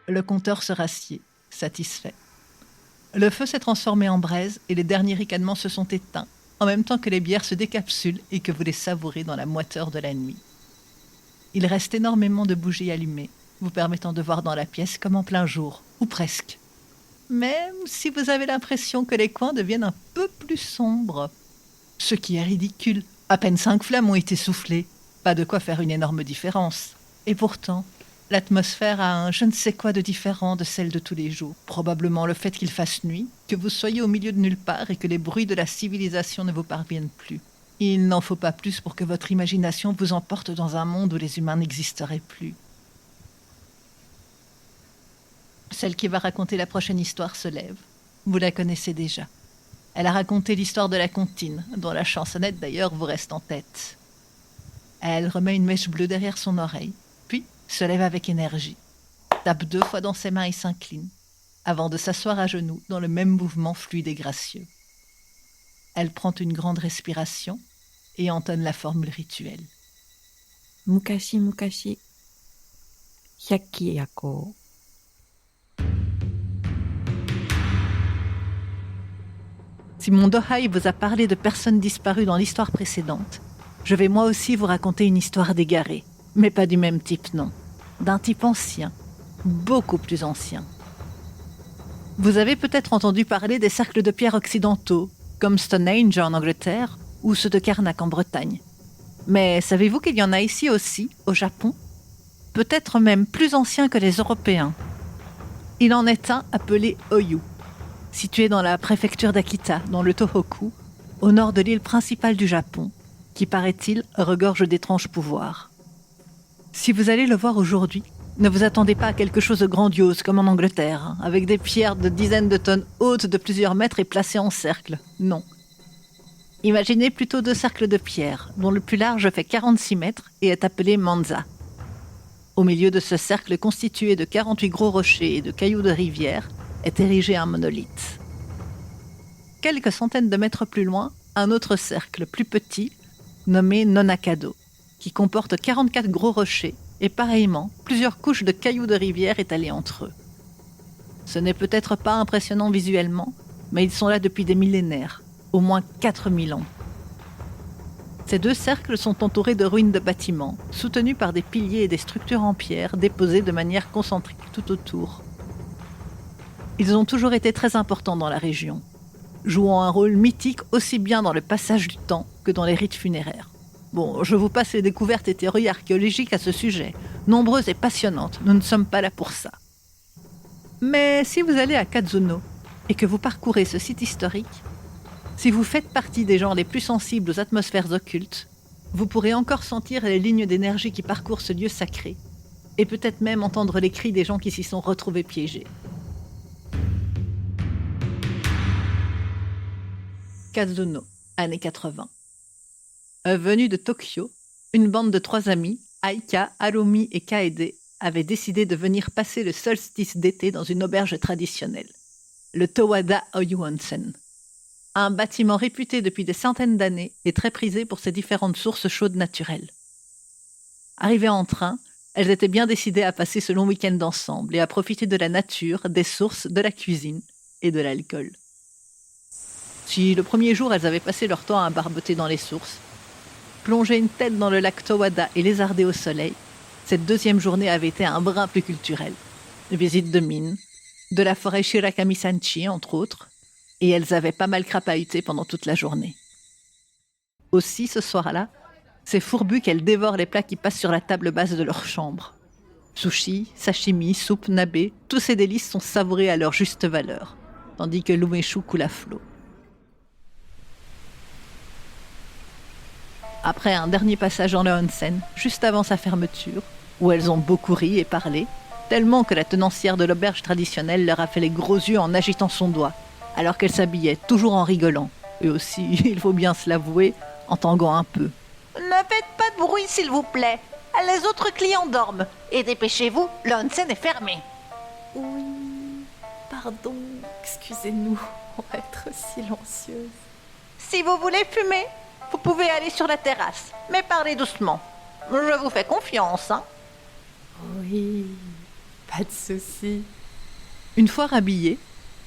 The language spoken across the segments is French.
Le compteur se rassied, satisfait. Le feu s'est transformé en braise et les derniers ricanements se sont éteints, en même temps que les bières se décapsulent et que vous les savourez dans la moiteur de la nuit. Il reste énormément de bougies allumées, vous permettant de voir dans la pièce comme en plein jour, ou presque. Même si vous avez l'impression que les coins deviennent un peu plus sombres. Ce qui est ridicule. À peine 5 flammes ont été soufflées. Pas de quoi faire une énorme différence. Et pourtant, l'atmosphère a un je ne sais quoi de différent de celle de tous les jours. Probablement le fait qu'il fasse nuit, que vous soyez au milieu de nulle part et que les bruits de la civilisation ne vous parviennent plus. Il n'en faut pas plus pour que votre imagination vous emporte dans un monde où les humains n'existeraient plus. Celle qui va raconter la prochaine histoire se lève. Vous la connaissez déjà. Elle a raconté l'histoire de la comptine, dont la chansonnette d'ailleurs vous reste en tête. Elle remet une mèche bleue derrière son oreille, puis se lève avec énergie, tape 2 fois dans ses mains et s'incline, avant de s'asseoir à genoux dans le même mouvement fluide et gracieux. Elle prend une grande respiration et entonne la formule rituelle. Mukashi mukashi, hyakki yako. Si mon Dohai vous a parlé de personnes disparues dans l'histoire précédente, je vais moi aussi vous raconter une histoire d'égarés, mais pas du même type, non. D'un type ancien, beaucoup plus ancien. Vous avez peut-être entendu parler des cercles de pierre occidentaux, comme Stonehenge en Angleterre ou ceux de Karnak en Bretagne. Mais savez-vous qu'il y en a ici aussi, au Japon ? Peut-être même plus anciens que les Européens. Il en est un appelé Oyu, situé dans la préfecture d'Akita, dans le Tohoku, au nord de l'île principale du Japon, qui, paraît-il, regorge d'étranges pouvoirs. Si vous allez le voir aujourd'hui, ne vous attendez pas à quelque chose de grandiose comme en Angleterre, avec des pierres de dizaines de tonnes hautes de plusieurs mètres et placées en cercle. Non. Imaginez plutôt 2 cercles de pierre, dont le plus large fait 46 mètres et est appelé Manza. Au milieu de ce cercle constitué de 48 gros rochers et de cailloux de rivière, est érigé un monolithe. Quelques centaines de mètres plus loin, un autre cercle plus petit, nommé Nonakado, qui comporte 44 gros rochers et pareillement plusieurs couches de cailloux de rivière étalés entre eux. Ce n'est peut-être pas impressionnant visuellement, mais ils sont là depuis des millénaires, au moins 4000 ans. Ces 2 cercles sont entourés de ruines de bâtiments, soutenus par des piliers et des structures en pierre déposées de manière concentrique tout autour. Ils ont toujours été très importants dans la région, jouant un rôle mythique aussi bien dans le passage du temps que dans les rites funéraires. Bon, je vous passe les découvertes et théories archéologiques à ce sujet, nombreuses et passionnantes, nous ne sommes pas là pour ça. Mais si vous allez à Kazuno et que vous parcourez ce site historique, si vous faites partie des gens les plus sensibles aux atmosphères occultes, vous pourrez encore sentir les lignes d'énergie qui parcourent ce lieu sacré, et peut-être même entendre les cris des gens qui s'y sont retrouvés piégés. Kazuno, années 80. Venus de Tokyo, une bande de 3 amis, Aika, Harumi et Kaede, avaient décidé de venir passer le solstice d'été dans une auberge traditionnelle, le Towada Oyu Onsen. Un bâtiment réputé depuis des centaines d'années et très prisé pour ses différentes sources chaudes naturelles. Arrivées en train, elles étaient bien décidées à passer ce long week-end ensemble et à profiter de la nature, des sources, de la cuisine et de l'alcool. Si le premier jour, elles avaient passé leur temps à barboter dans les sources, plonger une tête dans le lac Towada et lézarder au soleil, cette deuxième journée avait été un brin plus culturel. Visite de mines, de la forêt Shirakami-sanchi, entre autres, et elles avaient pas mal crapahuté pendant toute la journée. Aussi, ce soir-là, c'est fourbu qu'elles dévorent les plats qui passent sur la table basse de leur chambre. Sushi, sashimi, soupe, nabe, tous ces délices sont savourés à leur juste valeur, tandis que l'umeshu coule à flot. Après un dernier passage dans le onsen, juste avant sa fermeture, où elles ont beaucoup ri et parlé, tellement que la tenancière de l'auberge traditionnelle leur a fait les gros yeux en agitant son doigt, alors qu'elle s'habillait, toujours en rigolant, et aussi, il faut bien se l'avouer, en tanguant un peu. « Ne faites pas de bruit, s'il vous plaît. Les autres clients dorment. Et dépêchez-vous, le onsen est fermé. » Oui, pardon, excusez-nous, on va être silencieuse. Si vous voulez fumer, vous pouvez aller sur la terrasse, mais parlez doucement. Je vous fais confiance, hein. Oui, Pas de souci. Une fois rhabillées,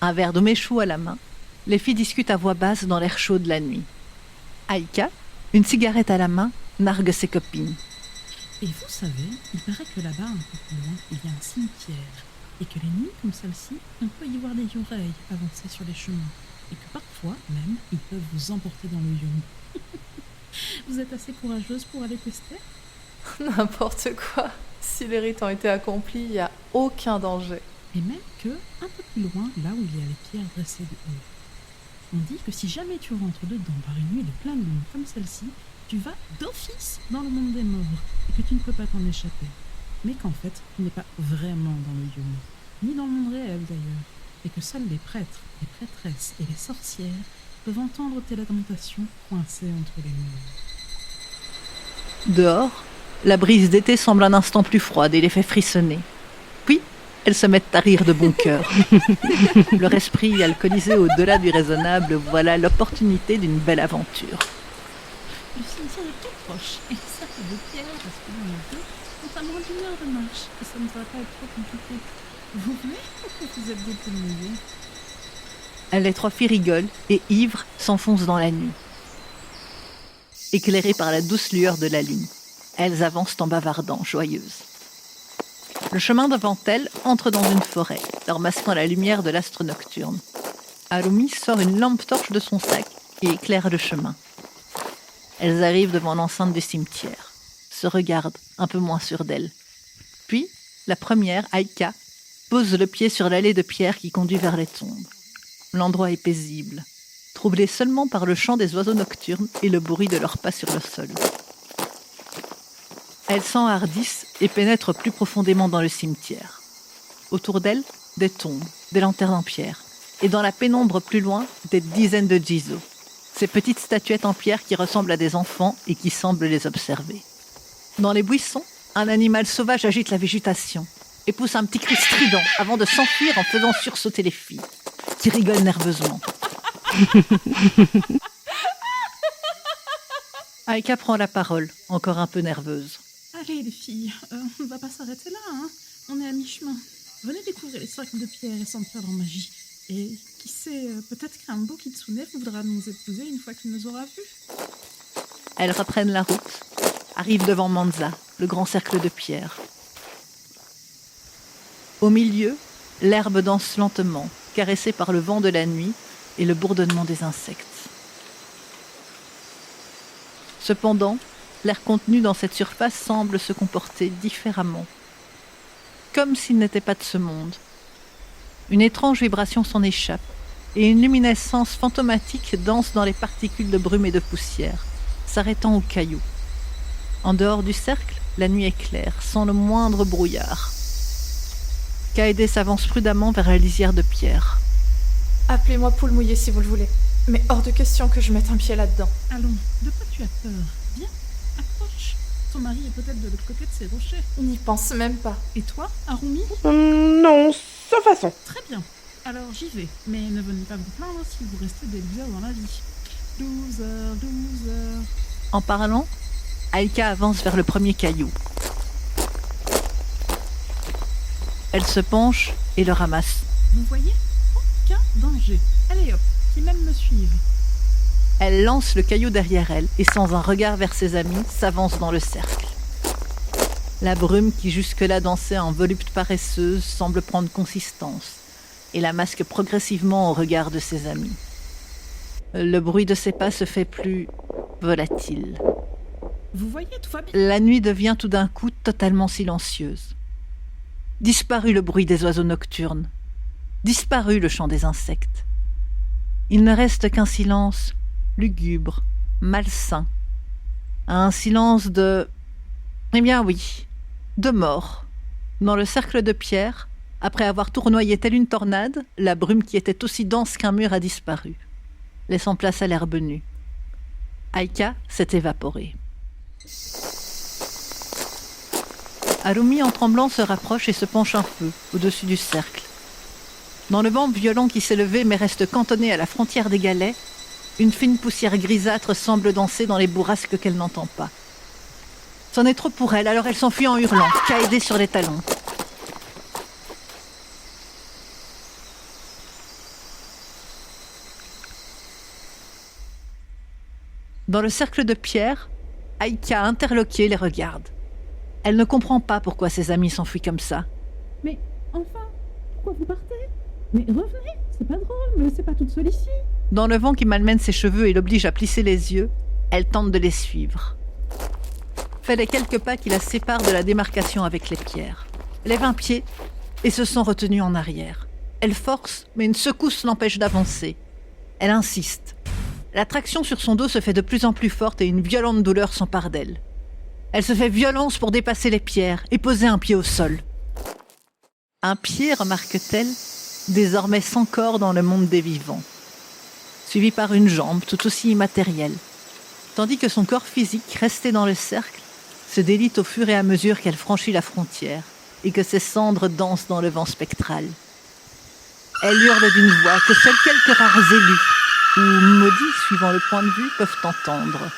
un verre d'omeshou à la main, les filles discutent à voix basse dans l'air chaud de la nuit. Aika, une cigarette à la main, nargue ses copines. Et vous savez, il paraît que là-bas, un peu plus loin, il y a un cimetière. Et que les nuits comme celle-ci, on peut y voir des oreilles avancer sur les chemins. Et que parfois, même, ils peuvent vous emporter dans le yoni. Vous êtes assez courageuse pour aller tester? N'importe quoi. Si les rites ont été accomplis, il n'y a aucun danger. Et même que, un peu plus loin, là où il y a les pierres dressées de haut. On dit que si jamais tu rentres dedans par une nuit de pleine lune comme celle-ci, tu vas d'office dans le monde des morts et que tu ne peux pas t'en échapper. Mais qu'en fait, tu n'es pas vraiment dans le yoni, ni dans le monde réel d'ailleurs, et que seuls les prêtres, les prêtresses et les sorcières peuvent entendre tes lamentations coincées entre les murs. Dehors, la brise d'été semble un instant plus froide et les fait frissonner. Puis, elles se mettent à rire de bon cœur. Leur esprit alcoolisé au-delà du raisonnable, voilà l'opportunité d'une belle aventure. Le cimetière est tout proche, et le cercle de pierre, parce que l'on est deux, c'est à moins d'une heure de marche, et ça ne va pas être trop compliqué. Vous venez ou vous êtes des poules mouillées? Les trois filles rigolent et, ivres, s'enfoncent dans la nuit. Éclairées par la douce lueur de la lune, elles avancent en bavardant, joyeuses. Le chemin devant elles entre dans une forêt, leur masquant la lumière de l'astre nocturne. Harumi sort une lampe torche de son sac et éclaire le chemin. Elles arrivent devant l'enceinte du cimetière, se regardent un peu moins sûres d'elles. Puis, la première, Aika, pose le pied sur l'allée de pierre qui conduit vers les tombes. L'endroit est paisible, troublé seulement par le chant des oiseaux nocturnes et le bruit de leurs pas sur le sol. Elles s'enhardissent et pénètrent plus profondément dans le cimetière. Autour d'elles, des tombes, des lanternes en pierre, et dans la pénombre plus loin, des dizaines de jizo, ces petites statuettes en pierre qui ressemblent à des enfants et qui semblent les observer. Dans les buissons, un animal sauvage agite la végétation et pousse un petit cri strident avant de s'enfuir en faisant sursauter les filles, qui rigolent nerveusement. Aika prend la parole, encore un peu nerveuse. Allez les filles, on ne va pas s'arrêter là, hein. On est à mi-chemin. Venez découvrir les cercles de pierre et sentir leur magie. Et qui sait, peut-être qu'un beau kitsune voudra nous épouser une fois qu'il nous aura vus. Elles reprennent la route, arrivent devant Manza, le grand cercle de pierre. Au milieu, l'herbe danse lentement, caressée par le vent de la nuit et le bourdonnement des insectes. Cependant, l'air contenu dans cette surface semble se comporter différemment, comme s'il n'était pas de ce monde. Une étrange vibration s'en échappe, et une luminescence fantomatique danse dans les particules de brume et de poussière, s'arrêtant aux cailloux. En dehors du cercle, la nuit est claire, sans le moindre brouillard. Kaede s'avance prudemment vers la lisière de pierre. Appelez-moi poule mouillée si vous le voulez. Mais hors de question que je mette un pied là-dedans. Allons, de quoi tu as peur? Viens, approche. Ton mari est peut-être de l'autre côté de ces rochers. N'y pense même pas. Et toi, Harumi? Non, sans façon. Très bien. Alors j'y vais. Mais ne venez pas vous plaindre si vous restez des losers dans la vie. Loser. En parlant, Aika avance vers le premier caillou. Elle se penche et le ramasse. Vous voyez? Aucun danger. Allez hop, qui même me suivent. Elle lance le caillou derrière elle et sans un regard vers ses amis, s'avance dans le cercle. La brume qui jusque-là dansait en volupté paresseuse semble prendre consistance et la masque progressivement au regard de ses amis. Le bruit de ses pas se fait plus volatile. Vous voyez, tout va bien. La nuit devient tout d'un coup totalement silencieuse. Disparu le bruit des oiseaux nocturnes. Disparu le chant des insectes. Il ne reste qu'un silence lugubre, malsain. Un silence de... Eh bien oui, de mort. Dans le cercle de pierre, après avoir tournoyé telle une tornade, la brume qui était aussi dense qu'un mur a disparu, laissant place à l'herbe nue. Aika s'est évaporée. Harumi, en tremblant, se rapproche et se penche un peu au-dessus du cercle. Dans le vent violent qui s'est levé mais reste cantonné à la frontière des galets, une fine poussière grisâtre semble danser dans les bourrasques qu'elle n'entend pas. C'en est trop pour elle, alors elle s'enfuit en hurlant, Kaede sur les talons. Dans le cercle de pierre, Aïka, interloquée, les regarde. Elle ne comprend pas pourquoi ses amis s'enfuient comme ça. Mais enfin, pourquoi vous partez? Mais revenez, c'est pas drôle, mais c'est pas toute seule ici. Dans le vent qui malmène ses cheveux et l'oblige à plisser les yeux, elle tente de les suivre. Fait les quelques pas qui la séparent de la démarcation avec les pierres. Lève un pied et se sent retenue en arrière. Elle force, mais une secousse l'empêche d'avancer. Elle insiste. La traction sur son dos se fait de plus en plus forte et une violente douleur s'empare d'elle. Elle se fait violence pour dépasser les pierres et poser un pied au sol. Un pied, remarque-t-elle, désormais sans corps dans le monde des vivants, suivi par une jambe tout aussi immatérielle, tandis que son corps physique, resté dans le cercle, se délite au fur et à mesure qu'elle franchit la frontière et que ses cendres dansent dans le vent spectral. Elle hurle d'une voix que seuls quelques rares élus, ou maudits suivant le point de vue, peuvent entendre.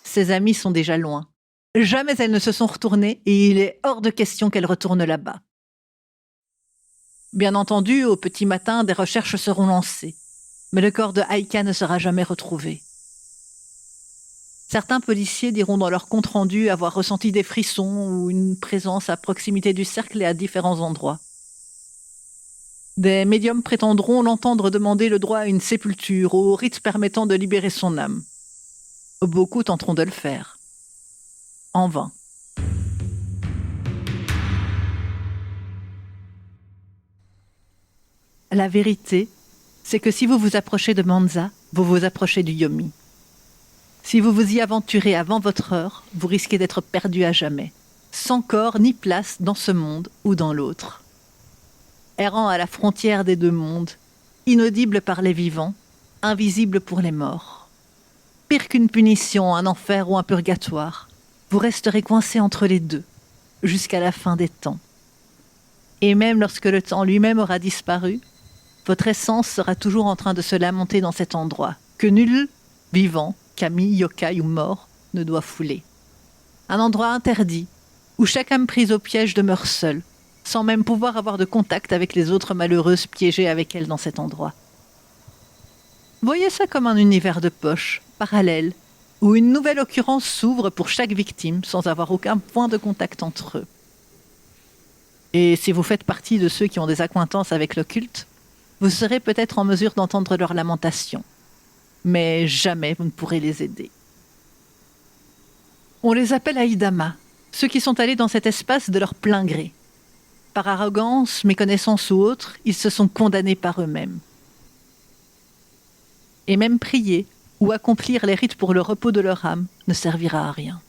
Ses amis sont déjà loin. Jamais elles ne se sont retournées et il est hors de question qu'elles retournent là-bas. Bien entendu, au petit matin, des recherches seront lancées, mais le corps de Aïka ne sera jamais retrouvé. Certains policiers diront dans leur compte-rendu avoir ressenti des frissons ou une présence à proximité du cercle et à différents endroits. Des médiums prétendront l'entendre demander le droit à une sépulture, au rite permettant de libérer son âme. Beaucoup tenteront de le faire. En vain. La vérité, c'est que si vous vous approchez de Manza, vous vous approchez du Yomi. Si vous vous y aventurez avant votre heure, vous risquez d'être perdu à jamais, sans corps ni place dans ce monde ou dans l'autre. Errant à la frontière des deux mondes, inaudible par les vivants, invisible pour les morts. Pire qu'une punition, un enfer ou un purgatoire, vous resterez coincé entre les deux, jusqu'à la fin des temps. Et même lorsque le temps lui-même aura disparu, votre essence sera toujours en train de se lamenter dans cet endroit, que nul, vivant, kami, yokai ou mort, ne doit fouler. Un endroit interdit, où chaque âme prise au piège demeure seule, sans même pouvoir avoir de contact avec les autres malheureuses piégées avec elle dans cet endroit. Voyez ça comme un univers de poche, parallèle, où une nouvelle occurrence s'ouvre pour chaque victime sans avoir aucun point de contact entre eux. Et si vous faites partie de ceux qui ont des accointances avec l'occulte, vous serez peut-être en mesure d'entendre leurs lamentations. Mais jamais vous ne pourrez les aider. On les appelle Aïdama, ceux qui sont allés dans cet espace de leur plein gré. Par arrogance, méconnaissance ou autre, ils se sont condamnés par eux-mêmes. Et même prier ou accomplir les rites pour le repos de leur âme ne servira à rien.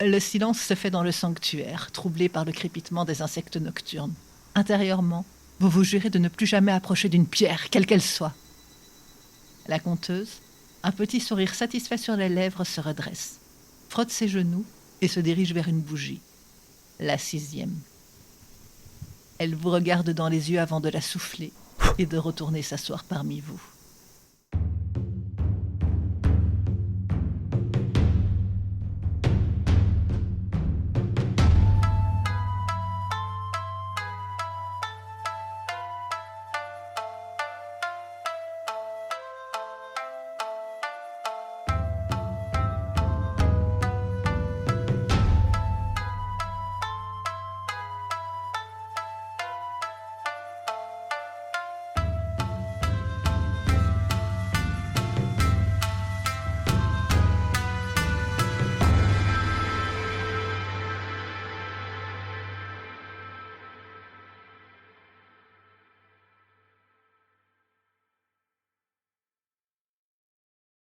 Le silence se fait dans le sanctuaire, troublé par le crépitement des insectes nocturnes. Intérieurement, vous vous jurez de ne plus jamais approcher d'une pierre, quelle qu'elle soit. La conteuse, un petit sourire satisfait sur les lèvres, se redresse, frotte ses genoux et se dirige vers une bougie. La 6e. Elle vous regarde dans les yeux avant de la souffler et de retourner s'asseoir parmi vous.